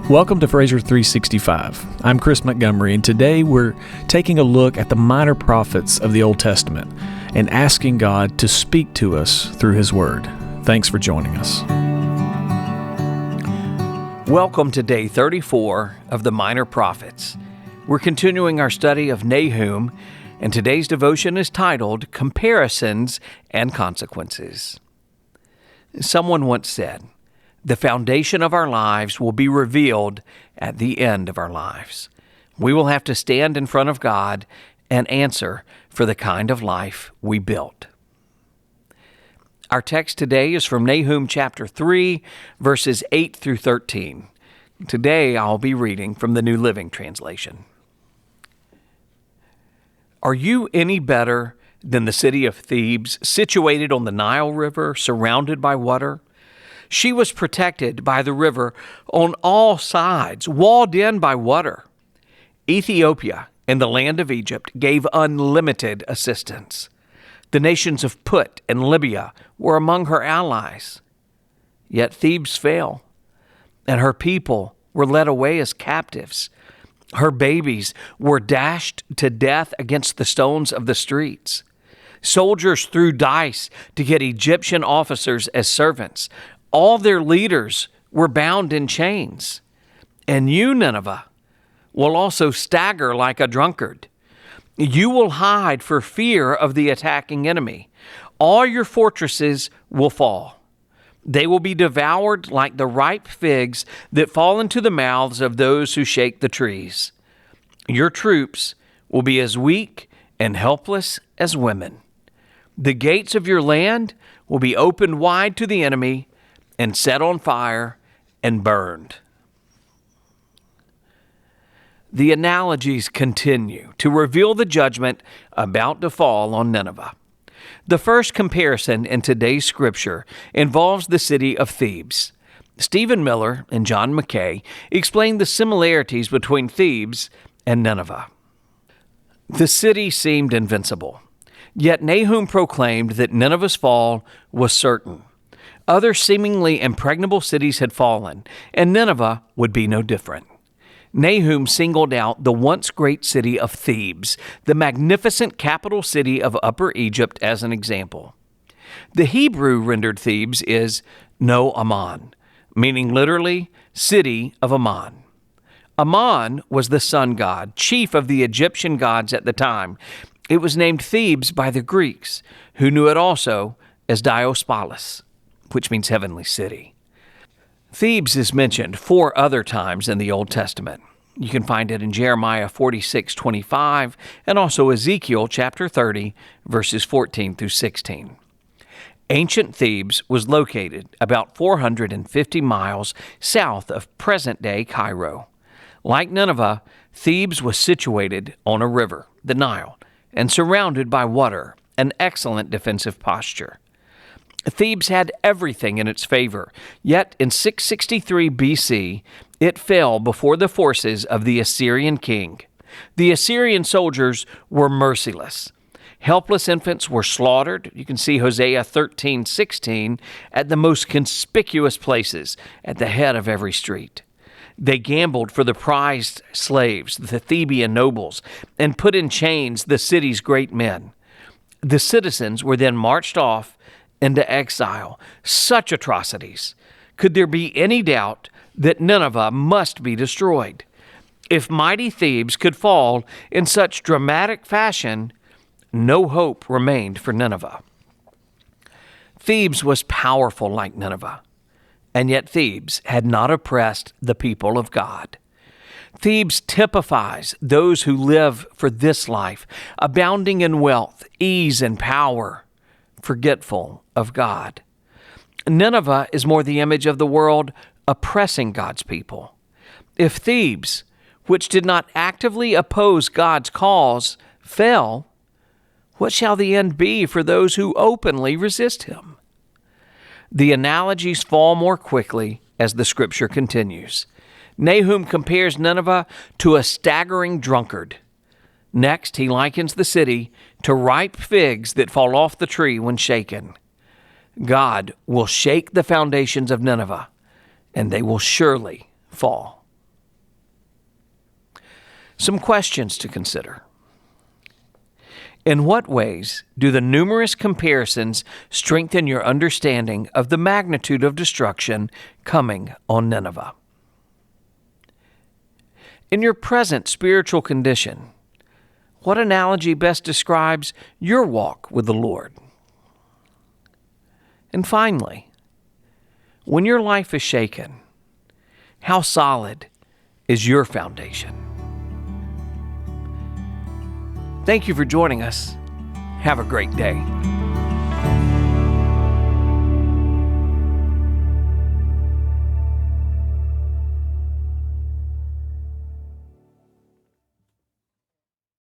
Welcome to Fraser 365. I'm Chris Montgomery, and today we're taking a look at the minor prophets of the Old Testament and asking God to speak to us through His Word. Thanks for joining us. Welcome to day 34 of the Minor Prophets. We're continuing our study of Nahum, and today's devotion is titled Comparisons and Consequences. Someone once said, "The foundation of our lives will be revealed at the end of our lives." We will have to stand in front of God and answer for the kind of life we built. Our text today is from Nahum chapter 3, verses 8 through 13. Today I'll be reading from the New Living Translation. Are you any better than the city of Thebes, situated on the Nile River, surrounded by water? She was protected by the river on all sides, walled in by water. Ethiopia and the land of Egypt gave unlimited assistance. The nations of Put and Libya were among her allies. Yet Thebes fell, and her people were led away as captives. Her babies were dashed to death against the stones of the streets. Soldiers threw dice to get Egyptian officers as servants. All their leaders were bound in chains. And you, Nineveh, will also stagger like a drunkard. You will hide for fear of the attacking enemy. All your fortresses will fall. They will be devoured like the ripe figs that fall into the mouths of those who shake the trees. Your troops will be as weak and helpless as women. The gates of your land will be opened wide to the enemy and set on fire and burned. The analogies continue to reveal the judgment about to fall on Nineveh. The first comparison in today's scripture involves the city of Thebes. Stephen Miller and John Mackay explain the similarities between Thebes and Nineveh. The city seemed invincible, yet Nahum proclaimed that Nineveh's fall was certain. Other seemingly impregnable cities had fallen, and Nineveh would be no different. Nahum singled out the once great city of Thebes, the magnificent capital city of Upper Egypt, as an example. The Hebrew rendered Thebes is No Ammon, meaning literally city of Ammon. Ammon was the sun god, chief of the Egyptian gods at the time. It was named Thebes by the Greeks, who knew it also as Diospolis, which means heavenly city. Thebes is mentioned 4 other times in the Old Testament. You can find it in Jeremiah 46:25 and also Ezekiel chapter 30, verses 14 through 16. Ancient Thebes was located about 450 miles south of present-day Cairo. Like Nineveh, Thebes was situated on a river, the Nile, and surrounded by water, an excellent defensive posture. Thebes had everything in its favor, yet in 663 BC, it fell before the forces of the Assyrian king. The Assyrian soldiers were merciless. Helpless infants were slaughtered. You can see Hosea 13:16 at the most conspicuous places at the head of every street. They gambled for the prized slaves, the Theban nobles, and put in chains the city's great men. The citizens were then marched off into exile. Such atrocities. Could there be any doubt that Nineveh must be destroyed? If mighty Thebes could fall in such dramatic fashion, no hope remained for Nineveh. Thebes was powerful like Nineveh, and yet Thebes had not oppressed the people of God. Thebes typifies those who live for this life, abounding in wealth, ease, and power, forgetful of God. Nineveh is more the image of the world oppressing God's people. If Thebes, which did not actively oppose God's cause, fell, what shall the end be for those who openly resist Him? The analogies fall more quickly as the scripture continues. Nahum compares Nineveh to a staggering drunkard. Next, he likens the city to ripe figs that fall off the tree when shaken. God will shake the foundations of Nineveh, and they will surely fall. Some questions to consider. In what ways do the numerous comparisons strengthen your understanding of the magnitude of destruction coming on Nineveh? In your present spiritual condition, what analogy best describes your walk with the Lord? And finally, when your life is shaken, how solid is your foundation? Thank you for joining us. Have a great day.